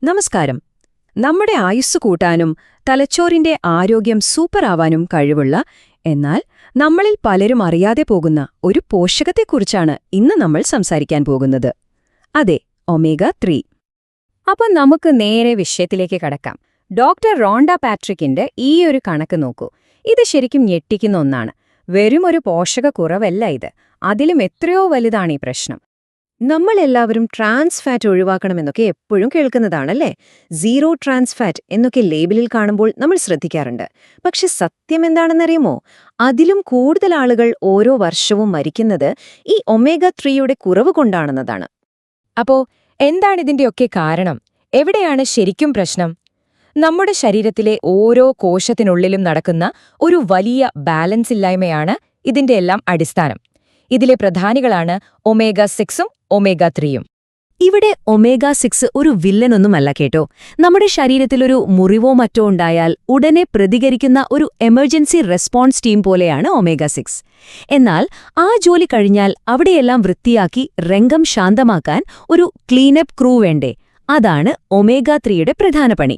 നമസ്കാരം. നമ്മുടെ ആയുസ്സ് കൂട്ടാനും തലച്ചോറിന്റെ ആരോഗ്യം സൂപ്പറാവാനും കഴിവുള്ള, എന്നാൽ നമ്മളിൽ പലരും അറിയാതെ പോകുന്ന ഒരു പോഷകത്തെക്കുറിച്ചാണ് ഇന്ന് നമ്മൾ സംസാരിക്കാൻ പോകുന്നത്. അതെ, ഒമേഗ-3. അപ്പൊ നമുക്ക് നേരെ വിഷയത്തിലേക്ക് കടക്കാം. ഡോക്ടർ റോണ്ട പാട്രിക്കിന്റെ ഈയൊരു കണക്ക് നോക്കൂ. ഇത് ശരിക്കും ഞെട്ടിക്കുന്ന ഒന്നാണ്. വെറുമൊരു പോഷകക്കുറവല്ല ഇത്, അതിലും എത്രയോ വലുതാണ് ഈ പ്രശ്നം. നമ്മളെല്ലാവരും ട്രാൻസ് ഫാറ്റ് ഒഴിവാക്കണമെന്നൊക്കെ എപ്പോഴും കേൾക്കുന്നതാണല്ലേ? സീറോ ട്രാൻസ് ഫാറ്റ് എന്നൊക്കെ ലേബലിൽ കാണുമ്പോൾ നമ്മൾ ശ്രദ്ധിക്കാറുണ്ട്. പക്ഷെ സത്യം എന്താണെന്നറിയുമോ? അതിലും കൂടുതൽ ആളുകൾ ഓരോ വർഷവും മരിക്കുന്നത് ഈ ഒമേഗ-3യുടെ കുറവ് കൊണ്ടാണെന്നതാണ്. അപ്പോ എന്താണിതിന്റെയൊക്കെ കാരണം? എവിടെയാണ് ശരിക്കും പ്രശ്നം? നമ്മുടെ ശരീരത്തിലെ ഓരോ കോശത്തിനുള്ളിലും നടക്കുന്ന ഒരു വലിയ ബാലൻസ് ഇല്ലായ്മയാണ് ഇതിന്റെ എല്ലാം അടിസ്ഥാനം. ഇതിലെ പ്രധാനികളാണ് ഒമേഗ-6ഉം ഒമേഗ-3യും. ഇവിടെ ഒമേഗ-6 ഒരു വില്ലനൊന്നുമല്ല കേട്ടോ. നമ്മുടെ ശരീരത്തിലൊരു മുറിവോ മറ്റോ ഉണ്ടായാൽ ഉടനെ പ്രതികരിക്കുന്ന ഒരു എമർജൻസി റെസ്പോൺസ് ടീം പോലെയാണ് ഒമേഗ-6. എന്നാൽ ആ ജോലി കഴിഞ്ഞാൽ അവിടെയെല്ലാം വൃത്തിയാക്കി രംഗം ശാന്തമാക്കാൻ ഒരു ക്ലീനപ്പ് ക്രൂ വേണ്ടേ? അതാണ് ഒമേഗ-3യുടെ പ്രധാന പണി.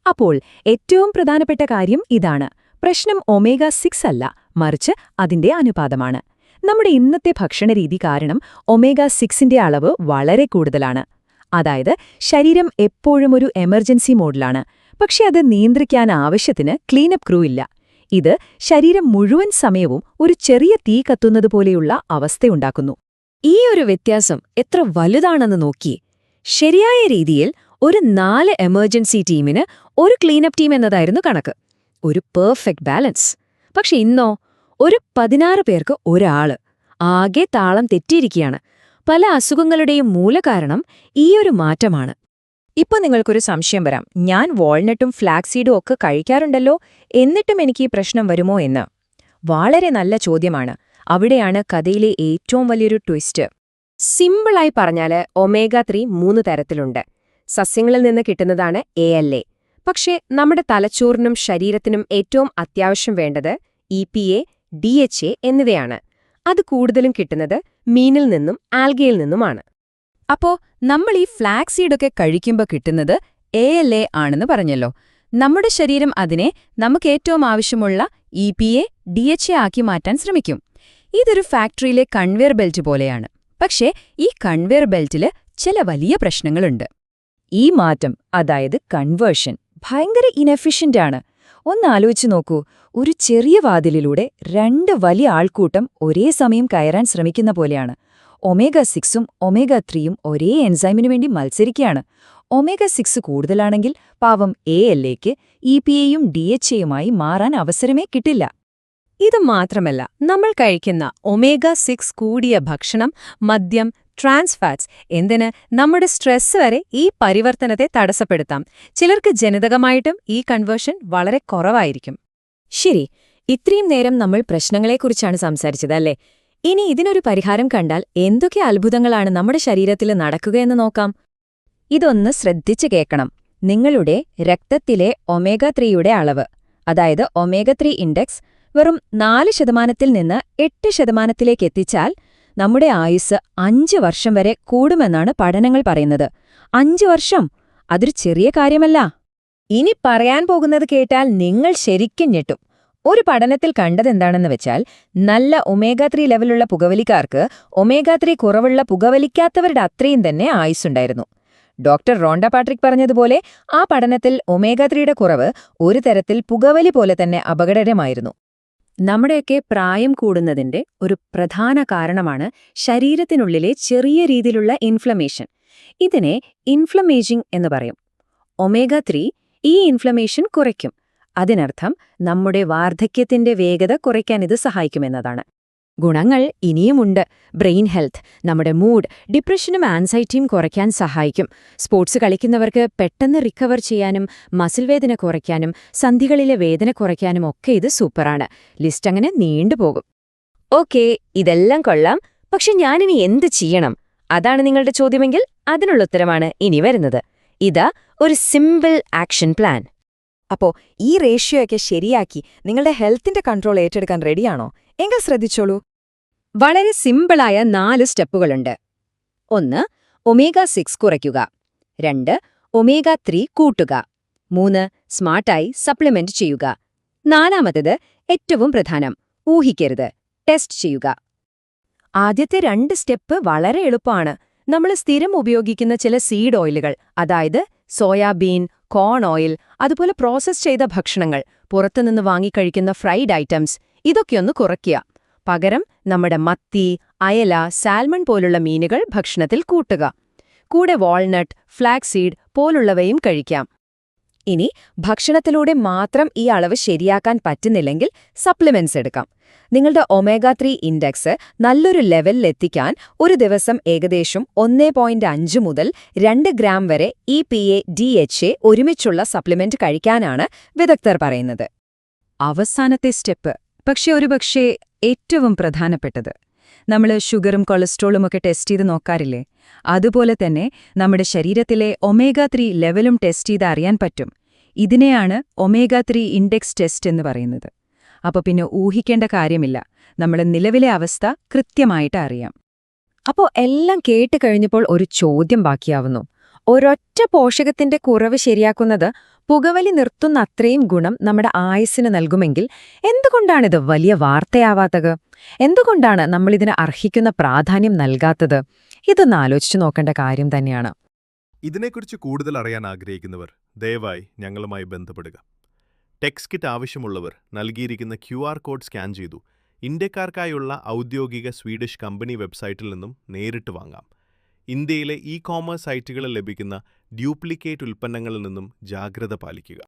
അപ്പോൾ ഏറ്റവും പ്രധാനപ്പെട്ട കാര്യം ഇതാണ്. പ്രശ്നം ഒമേഗ-6 അല്ല, മറിച്ച് അതിന്റെ അനുപാതമാണ്. നമ്മുടെ ഇന്നത്തെ ഭക്ഷണരീതി കാരണം ഒമേഗ-6ന്റെ അളവ് വളരെ കൂടുതലാണ്. അതായത് ശരീരം എപ്പോഴും ഒരു എമർജൻസി മോഡിലാണ്. പക്ഷെ അത് നിയന്ത്രിക്കാൻ ആവശ്യത്തിന് ക്ലീനപ്പ് ക്രൂ ഇല്ല. ഇത് ശരീരം മുഴുവൻ സമയവും ഒരു ചെറിയ തീ കത്തുന്നതുപോലെയുള്ള അവസ്ഥയുണ്ടാക്കുന്നു. ഈ ഒരു വ്യത്യാസം എത്ര വലുതാണെന്ന് നോക്കിയേ. ശരിയായ രീതിയിൽ ഒരു 4 എമർജൻസി ടീമിന് ഒരു ക്ലീനപ്പ് ടീം എന്നതായിരുന്നു കണക്ക്. ഒരു പെർഫെക്റ്റ് ബാലൻസ്. പക്ഷെ ഇന്നോ ഒരു 16 പേർക്ക് ഒരാള്. ആകെ താളം തെറ്റിയിരിക്കുകയാണ്. പല അസുഖങ്ങളുടെയും മൂലകാരണം ഈയൊരു മാറ്റമാണ്. ഇപ്പൊ നിങ്ങൾക്കൊരു സംശയം വരാം, ഞാൻ വാൾനട്ടും ഫ്ലാക്സീഡും ഒക്കെ കഴിക്കാറുണ്ടല്ലോ, എന്നിട്ടും എനിക്ക് ഈ പ്രശ്നം വരുമോ എന്ന്. വളരെ നല്ല ചോദ്യമാണ്. അവിടെയാണ് കഥയിലെ ഏറ്റവും വലിയൊരു ട്വിസ്റ്റ്. സിമ്പിളായി പറഞ്ഞാല് ഒമേഗ-3 3 തരത്തിലുണ്ട്. സസ്യങ്ങളിൽ നിന്ന് കിട്ടുന്നതാണ് ALA. പക്ഷേ നമ്മുടെ തലച്ചോറിനും ശരീരത്തിനും ഏറ്റവും അത്യാവശ്യം വേണ്ടത് EPA, DHA എന്നിവയാണ്. അത് കൂടുതലും കിട്ടുന്നത് മീനിൽ നിന്നും ആൽഗയിൽ നിന്നുമാണ്. അപ്പോ നമ്മൾ ഈ ഫ്ലാക്സീഡൊക്കെ കഴിക്കുമ്പോൾ കിട്ടുന്നത് ALA ആണെന്ന് പറഞ്ഞല്ലോ. നമ്മുടെ ശരീരം അതിനെ നമുക്കേറ്റവും ആവശ്യമുള്ള EPA, DHA ആക്കി മാറ്റാൻ ശ്രമിക്കും. ഇതൊരു ഫാക്ടറിയിലെ കൺവെയർ ബെൽറ്റ് പോലെയാണ്. പക്ഷേ ഈ കൺവെയർ ബെൽറ്റില് ചില വലിയ പ്രശ്നങ്ങളുണ്ട്. ഈ മാറ്റം, അതായത് കൺവേർഷൻ, ഭയങ്കര ഇനെഫിഷ്യന്റ് ആണ്. ഒന്നാലോചിച്ചു നോക്കൂ, ഒരു ചെറിയ വാതിലിലൂടെ 2 വലിയ ആൾക്കൂട്ടം ഒരേ സമയം കയറാൻ ശ്രമിക്കുന്ന പോലെയാണ്. ഒമേഗ-6ഉം ഒമേഗ-3യും ഒരേ എൻസൈമിനു വേണ്ടി മത്സരിക്കുകയാണ്. ഒമേഗ-6 കൂടുതലാണെങ്കിൽ പാവം ALAക്ക് EPAയും DHAയുമായി മാറാൻ അവസരമേ കിട്ടില്ല. ഇത് മാത്രമല്ല, നമ്മൾ കഴിക്കുന്ന ഒമേഗ-6 കൂടിയ ഭക്ഷണം, മദ്യം, ട്രാൻസ് ഫാറ്റ്സ്, എന്തിന് നമ്മുടെ സ്ട്രെസ് വരെ ഈ പരിവർത്തനത്തെ തടസ്സപ്പെടുത്താം. ചിലർക്ക് ജനിതകമായിട്ടും ഈ കൺവേർഷൻ വളരെ കുറവായിരിക്കും. ശരി, ഇത്രയും നേരം നമ്മൾ പ്രശ്നങ്ങളെക്കുറിച്ചാണ് സംസാരിച്ചതല്ലേ? ഇനി ഇതിനൊരു പരിഹാരം കണ്ടാൽ എന്തൊക്കെ അത്ഭുതങ്ങളാണ് നമ്മുടെ ശരീരത്തിൽ നടക്കുകയെന്ന് നോക്കാം. ഇതൊന്ന് ശ്രദ്ധിച്ചു കേൾക്കണം. നിങ്ങളുടെ രക്തത്തിലെ ഒമേഗ-3യുടെ അളവ്, അതായത് ഒമേഗ-3 ഇൻഡെക്സ്, വെറും 4% നിന്ന് 8% എത്തിച്ചാൽ നമ്മുടെ ആയുസ് 5 വർഷം വരെ കൂടുമെന്നാണ് പഠനങ്ങൾ പറയുന്നത്. 5 വർഷം! അതൊരു ചെറിയ കാര്യമല്ല. ഇനി പറയാൻ പോകുന്നത് കേട്ടാൽ നിങ്ങൾ ശരിക്കും ഞെട്ടും. ഒരു പഠനത്തിൽ കണ്ടതെന്താണെന്ന് വെച്ചാൽ, നല്ല ഒമേഗ-3 ലെവലുള്ള പുകവലിക്കാർക്ക് ഒമേഗ-3 കുറവുള്ള പുകവലിക്കാത്തവരുടെ അത്രയും തന്നെ ആയുസ്സുണ്ടായിരുന്നു. ഡോക്ടർ റോണ്ട പാട്രിക് പറഞ്ഞതുപോലെ ആ പഠനത്തിൽ ഒമേഗ-3യുടെ കുറവ് ഒരു തരത്തിൽ പുകവലി പോലെ തന്നെ അപകടകരമായിരുന്നു. നമ്മുടെയൊക്കെ പ്രായം കൂടുന്നതിന്റെ ഒരു പ്രധാന കാരണമാണ് ശരീരത്തിനുള്ളിലെ ചെറിയ രീതിയിലുള്ള ഇൻഫ്ലമേഷൻ. ഇതിനെ ഇൻഫ്ലമേജിംഗ് എന്ന് പറയും. ഒമേഗ-3 ഈ ഇൻഫ്ലമേഷൻ കുറയ്ക്കും. അതിനർത്ഥം നമ്മുടെ വാർദ്ധക്യത്തിന്റെ വേഗത കുറയ്ക്കാൻ ഇത് സഹായിക്കുമെന്നതാണ്. ഗുണങ്ങൾ ഇനിയുമുണ്ട്. ബ്രെയിൻ ഹെൽത്ത്, നമ്മുടെ മൂഡ്, ഡിപ്രഷനും ആൻസൈറ്റിയും കുറയ്ക്കാൻ സഹായിക്കും. സ്പോർട്സ് കളിക്കുന്നവർക്ക് പെട്ടെന്ന് റിക്കവർ ചെയ്യാനും മസിൽ വേദന കുറയ്ക്കാനും സന്ധികളിലെ വേദന കുറയ്ക്കാനും ഒക്കെ ഇത് സൂപ്പറാണ്. ലിസ്റ്റ് അങ്ങനെ നീണ്ടുപോകും. ഓക്കേ, ഇതെല്ലാം കൊള്ളാം. പക്ഷെ ഞാനിനി എന്ത് ചെയ്യണം? അതാണ് നിങ്ങളുടെ ചോദ്യമെങ്കിൽ അതിനുള്ള ഉത്തരമാണ് ഇനി വരുന്നത്. ഇതാ ഒരു സിമ്പിൾ ആക്ഷൻ പ്ലാൻ. അപ്പോ ഈ റേഷ്യോയൊക്കെ ശരിയാക്കി നിങ്ങളുടെ ഹെൽത്തിന്റെ കൺട്രോൾ ഏറ്റെടുക്കാൻ റെഡിയാണോ? എങ്കിൽ ശ്രദ്ധിച്ചോളൂ. വളരെ സിമ്പിളായ 4 സ്റ്റെപ്പുകളുണ്ട്. 1. ഒമേഗ-6 കുറയ്ക്കുക. 2. ഒമേഗ-3 കൂട്ടുക. 3. സ്മാർട്ടായി സപ്ലിമെന്റ് ചെയ്യുക. 4. ഏറ്റവും പ്രധാനം, ഊഹിക്കരുത്, ടെസ്റ്റ് ചെയ്യുക. ആദ്യത്തെ 2 സ്റ്റെപ്പ് വളരെ എളുപ്പമാണ്. നമ്മൾ സ്ഥിരം ഉപയോഗിക്കുന്ന ചില സീഡ് ഓയിലുകൾ, അതായത് സോയാബീൻ, കോൺ ഓയിൽ, അതുപോലെ പ്രോസസ് ചെയ്ത ഭക്ഷണങ്ങൾ, പുറത്തുനിന്ന് വാങ്ങിക്കഴിക്കുന്ന ഫ്രൈഡ് ഐറ്റംസ്, ഇതൊക്കെയൊന്ന് കുറയ്ക്കുക. പകരം നമ്മുടെ മത്തി, അയല, സാൽമൺ പോലുള്ള മീനുകൾ ഭക്ഷണത്തിൽ കൂട്ടുക. കൂടെ വാൾനട്ട്, ഫ്ലാക്സ് സീഡ് പോലുള്ളവയും കഴിക്കാം. ഇനി ഭക്ഷണത്തിലൂടെ മാത്രം ഈ അളവ് ശരിയാക്കാൻ പറ്റുന്നില്ലെങ്കിൽ സപ്ലിമെന്റ്സ് എടുക്കാം. നിങ്ങളുടെ ഒമേഗ-3 ഇൻഡെക്സ് നല്ലൊരു ലെവലിലെത്തിക്കാൻ ഒരു ദിവസം ഏകദേശം 1.5 മുതൽ 2 ഗ്രാം വരെ EPA, DHA ഒരുമിച്ചുള്ള സപ്ലിമെന്റ് കഴിക്കാനാണ് വിദഗ്ധർ പറയുന്നത്. അവസാനത്തെ സ്റ്റെപ്പ്, പക്ഷെ ഒരുപക്ഷേ ഏറ്റവും പ്രധാനപ്പെട്ടത്. നമ്മൾ ഷുഗറും കൊളസ്ട്രോളും ഒക്കെ ടെസ്റ്റ് ചെയ്ത് നോക്കാറില്ലേ? അതുപോലെ തന്നെ നമ്മുടെ ശരീരത്തിലെ ഒമേഗ-3 ലെവലും ടെസ്റ്റ് ചെയ്ത് അറിയാൻ പറ്റും. ഇതിനെയാണ് ഒമേഗ-3 ഇൻഡെക്സ് ടെസ്റ്റ് എന്ന് പറയുന്നത്. അപ്പോൾ പിന്നെ ഊഹിക്കേണ്ട കാര്യമില്ല, നമ്മുടെ നിലവിലെ അവസ്ഥ കൃത്യമായിട്ട് അറിയാം. അപ്പോൾ എല്ലാം കേട്ട് കഴിഞ്ഞപ്പോൾ ഒരു ചോദ്യം ബാക്കിയാവുന്നു. ഒരൊറ്റ പോഷകത്തിന്റെ കുറവ് ശരിയാക്കുന്നത് പുകവലി നിർത്തുന്ന അത്രയും ഗുണം നമ്മുടെ ആയുസ്സിന് നൽകുമെങ്കിൽ എന്തുകൊണ്ടാണിത് വലിയ വാർത്തയാവാത്തത്? എന്തുകൊണ്ടാണ് നമ്മളിതിന് അർഹിക്കുന്ന പ്രാധാന്യം നൽകാത്തത്? ഇതൊന്ന് ആലോചിച്ചു നോക്കേണ്ട കാര്യം തന്നെയാണ്. ഇതിനെക്കുറിച്ച് കൂടുതൽ അറിയാൻ ആഗ്രഹിക്കുന്നവർ ദയവായി ഞങ്ങളുമായി ബന്ധപ്പെടുക. ടെക്സ് കിറ്റ് ആവശ്യമുള്ളവർ നൽകിയിരിക്കുന്ന QR കോഡ് സ്കാൻ ചെയ്തു ഇന്ത്യക്കാർക്കായുള്ള ഔദ്യോഗിക സ്വീഡിഷ് കമ്പനി വെബ്സൈറ്റിൽ നിന്നും നേരിട്ട് വാങ്ങാം. ഇന്ത്യയിലെ ഇ-കോമേഴ്സ് സൈറ്റുകളിൽ ലഭിക്കുന്ന ഡ്യൂപ്ലിക്കേറ്റ് ഉൽപ്പന്നങ്ങളിൽ നിന്നും ജാഗ്രത പാലിക്കുക.